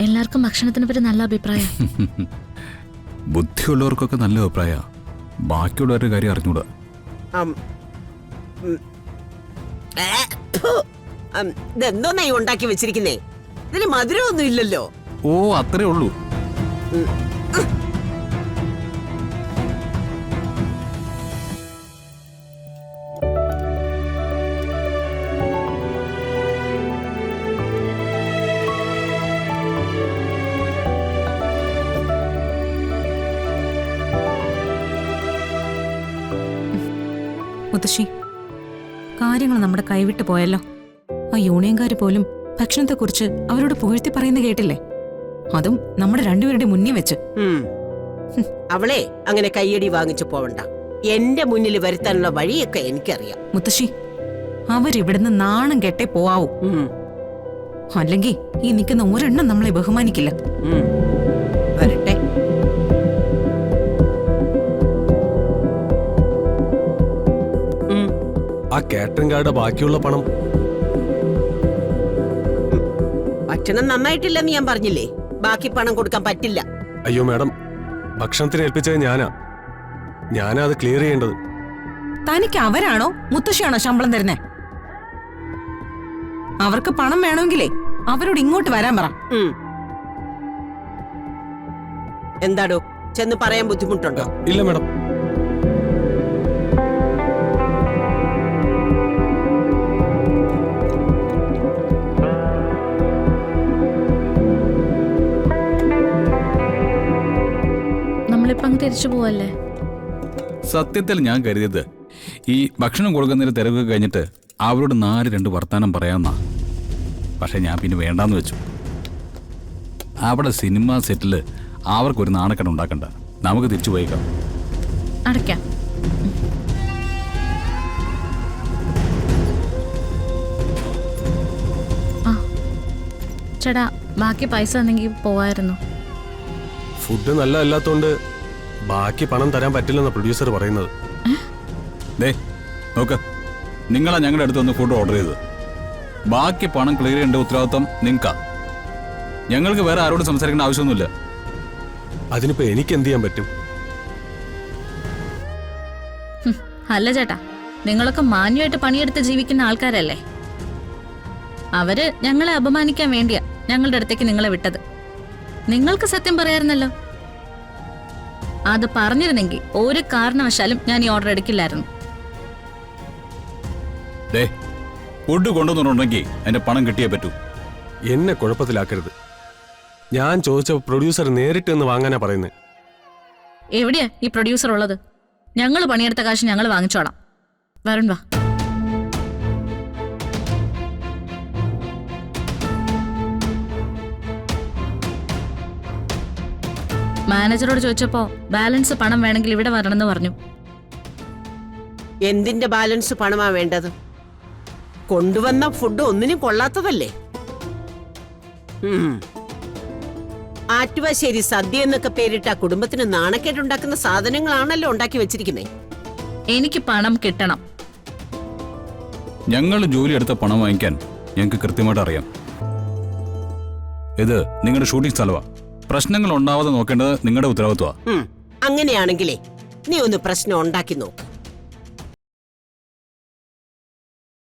എല്ലാവർക്കും ഭക്ഷണത്തിനെ പറ്റി നല്ല അഭിപ്രായം. ബുദ്ധിയുള്ളവർക്കൊക്കെ നല്ല അഭിപ്രായ, ബാക്കിയുള്ളവരുടെ കാര്യം അറിഞ്ഞൂടാ. ഇതെന്തോന്നായി ഉണ്ടാക്കി വെച്ചിരിക്കുന്നേ? ഇതിന് മധുരമൊന്നും ഇല്ലല്ലോ. ഓ, അത്രേ ഉള്ളൂ. മുത്തശ്ശി, കാര്യങ്ങൾ നമ്മുടെ കൈവിട്ട് പോയല്ലോ. ആ യൂണിയൻകാര് പോലും ഭക്ഷണത്തെക്കുറിച്ച് അവരോട് പുകഴ്ത്തി പറയുന്ന കേട്ടില്ലേ? അതും നമ്മുടെ രണ്ടുപേരുടെ മുന്നിൽ വെച്ച്. അവളെ അങ്ങനെ കയ്യടി വാങ്ങിച്ചു പോവണ്ട. എന്റെ മുന്നിൽ വരുത്താനുള്ള വഴിയൊക്കെ എനിക്കറിയാം. മുത്തശ്ശി, അവരിവിടുന്ന് നാണം കെട്ടേ പോവാവൂ. അല്ലെങ്കിൽ ഈ നിൽക്കുന്ന ഒരെണ്ണം നമ്മളെ ബഹുമാനിക്കില്ല. വരട്ടെ. ആ കാറ്ററിംഗ് കാർഡ് ബാക്കിയുള്ള പണം. ഭക്ഷണം നന്നായിട്ടില്ലെന്ന് ഞാൻ പറഞ്ഞില്ലേ? ബാക്കി പണം കൊടുക്കാൻ പറ്റില്ല. അയ്യോ മാഡം, ഭക്ഷണത്തിന് ഏൽപ്പിച്ചത് ഞാനാ അത് ക്ലിയർ ചെയ്യേണ്ടത്. തനിക്ക് അവരാണോ മുത്തശ്ശിയാണോ ശമ്പളം തരുന്നേ? അവർക്ക് പണം വേണമെങ്കിലേ അവരോട് ഇങ്ങോട്ട് വരാൻ പറ. എന്താടോ, ചെന്ന് പറയാൻ ബുദ്ധിമുട്ടുണ്ടോ? ഇല്ല മാഡം. നമ്മളിപ്പോ അങ്ങ് തിരിച്ചു പോവല്ലേ? സത്യത്തിൽ ഞാൻ കരുതിയത് ഈ ഭക്ഷണം കൊടുക്കുന്നതിന് തിരക്ക് കഴിഞ്ഞിട്ട് അവരോട് 4 വർത്താനം പറയാമെന്നാ. പക്ഷെ ഞാൻ പിന്നെ വേണ്ടാന്ന് വെച്ചു. അവിടെ സിനിമ സെറ്റില് അവർക്കൊരു നാണക്കെട്ട് ഉണ്ടാക്കണ്ട. നമുക്ക് തിരിച്ചു പോയേക്കാം. അടയ്ക്കാം. ആ ചേട്ടാ, ബാക്കി പൈസ തന്നെങ്കിൽ പോവായിരുന്നു. ഫുഡ് നല്ലതല്ലാത്തോണ്ട് ബാക്കി പണം തരാൻ പറ്റില്ലെന്ന പ്രൊഡ്യൂസർ പറയുന്നത്. നോക്ക്, നിങ്ങളാ ഞങ്ങളുടെ അടുത്ത് വന്ന് ഫുഡ് ഓർഡർ ചെയ്തത്. ബാക്കി പണം ക്ലിയർ ചെയ്യേണ്ട ഉത്തരവാദിത്വം നിങ്ങൾക്കാ. ഞങ്ങൾക്ക് വേറെ ആരോടും സംസാരിക്കേണ്ട ആവശ്യമൊന്നുമില്ല. അതിനിപ്പോ എനിക്ക് എന്ത് ചെയ്യാൻ പറ്റും? അല്ല ചേട്ടാ, നിങ്ങളൊക്കെ മാന്യമായിട്ട് പണിയെടുത്ത് ജീവിക്കുന്ന ആൾക്കാരല്ലേ. അവര് ഞങ്ങളെ അപമാനിക്കാൻ വേണ്ടിയാ ഞങ്ങളുടെ അടുത്തേക്ക് നിങ്ങളെ വിട്ടത്. നിങ്ങൾക്ക് സത്യം പറയായിരുന്നല്ലോ. അത് പറഞ്ഞിരുന്നെങ്കിൽ ഒരു കാരണവശാലും ഞാൻ ഈ ഓർഡർ എടുക്കില്ലായിരുന്നു. ഫുഡ് കൊണ്ടുവന്നിട്ടുണ്ടെങ്കിൽ അതിന്റെ പണം കിട്ടിയേ പറ്റൂ. എന്നെ കുഴപ്പത്തിലാക്കരുത്. ഞാൻ ചോദിച്ച പ്രൊഡ്യൂസർ നേരിട്ട് എന്ന് വാങ്ങാനാ പറയുന്നത്. എവിടെയാ ഈ പ്രൊഡ്യൂസർ ഉള്ളത്? ഞങ്ങൾ പണിയെടുത്ത കാശ് ഞങ്ങൾ വാങ്ങിച്ചോളാം. വരുൺ വാ. മാനേജറോട് ചോദിച്ചപ്പോ ബാലൻസ് പണം വേണമെങ്കിൽ ഇവിടെ വരണമെന്ന് പറഞ്ഞു. എന്തിന്റെ ബാലൻസ് പണമാ വേണ്ടത്? കൊണ്ടുവന്ന ഫുഡ് ഒന്നിനും കൊള്ളാത്തതല്ലേ. ആറ്റുവാശ്ശേരി സദ്യ എന്നൊക്കെ പേരിട്ട കുടുംബത്തിന് നാണക്കേടുണ്ടാക്കുന്ന സാധനങ്ങളാണല്ലോ ഉണ്ടാക്കി വെച്ചിരിക്കുന്നേ. എനിക്ക് പണം കിട്ടണം. ഞങ്ങൾ ജോലി എടുത്ത പണം വാങ്ങിക്കാൻ ഞങ്ങൾക്ക് കൃത്യമായിട്ട് അറിയാം. ഇത് നിങ്ങളുടെ ഷൂട്ടിംഗ് സ്ഥലമാണ്. പ്രശ്നങ്ങൾ ഉണ്ടാവാതെ നോക്കേണ്ടത് നിങ്ങളുടെ ഉത്തരവാദിത്വമാണ്. അങ്ങനെയാണെങ്കിലേ നീ ഒന്ന് പ്രശ്നം ഉണ്ടാക്കി നോക്ക്.